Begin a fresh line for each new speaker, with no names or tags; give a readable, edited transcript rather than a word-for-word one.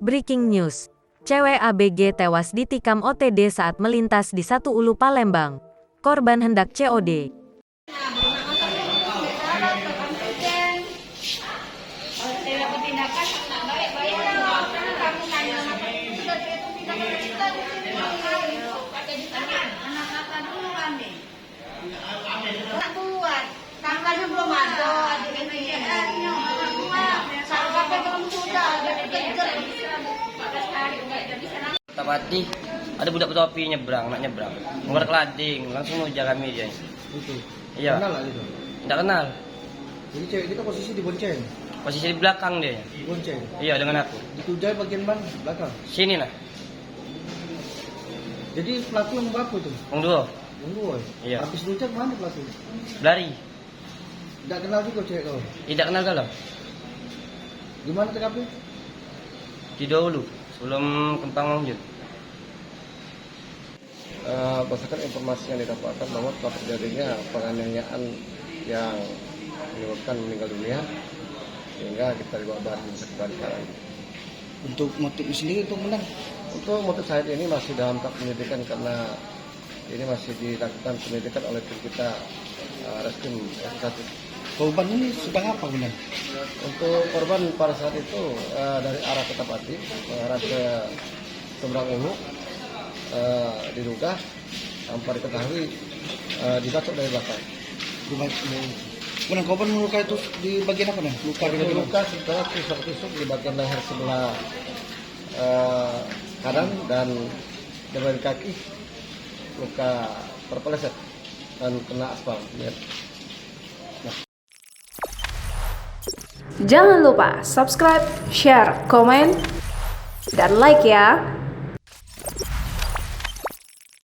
Breaking news. Cewek ABG tewas ditikam OTD saat melintas di Satu Ulu Palembang. Korban hendak COD.
Tanggalnya belum ada,
Tapati ada budak topi nyebrang, nak nyebrang. Ngeluar kelading, langsung ujar kami dia.
Itu.
Iya.
Kenal lah itu.
Tidak kenal.
Jadi cewek kita posisi di bonceng.
Posisi di belakang dia.
Di bonceng.
Iya, dengan aku.
Ditujai bagian mana? Belakang.
Sini lah.
Jadi pelaku yang berapa itu?
Yang dua.
Yang dua.
Iya.
Habis tujai mana pelaku?
Lari.
Tidak kenal juga cewek kau.
Tidak kenal kalau.
Di mana TKP?
Di dahulu sebelum Kempang Lanjut.
Berdasarkan informasi yang didapatkan bahwa telah terjadinya penganiayaan yang menyebabkan meninggal dunia, sehingga kita dibawa bahan sekarang.
Untuk motifnya sendiri untuk menang.
Untuk motif saat ini masih dalam tahap penyelidikan karena ini masih dilakukan penyelidikan oleh tim kita Reskrim S1.
Korban ini sedang apa benar?
Untuk korban pada saat itu dari arah Ketapati mengarah ke Seberang Ulu, diduga tanpa diketahui dibatok dari belakang.
Kemudian korban meluka itu di bagian apa nih? Luka di bagian
Luka setelah tusuk-tusuk di bagian leher sebelah kanan dan di bagian kaki luka terpeleset dan kena aspal.
Jangan lupa subscribe, share, komen, dan like ya.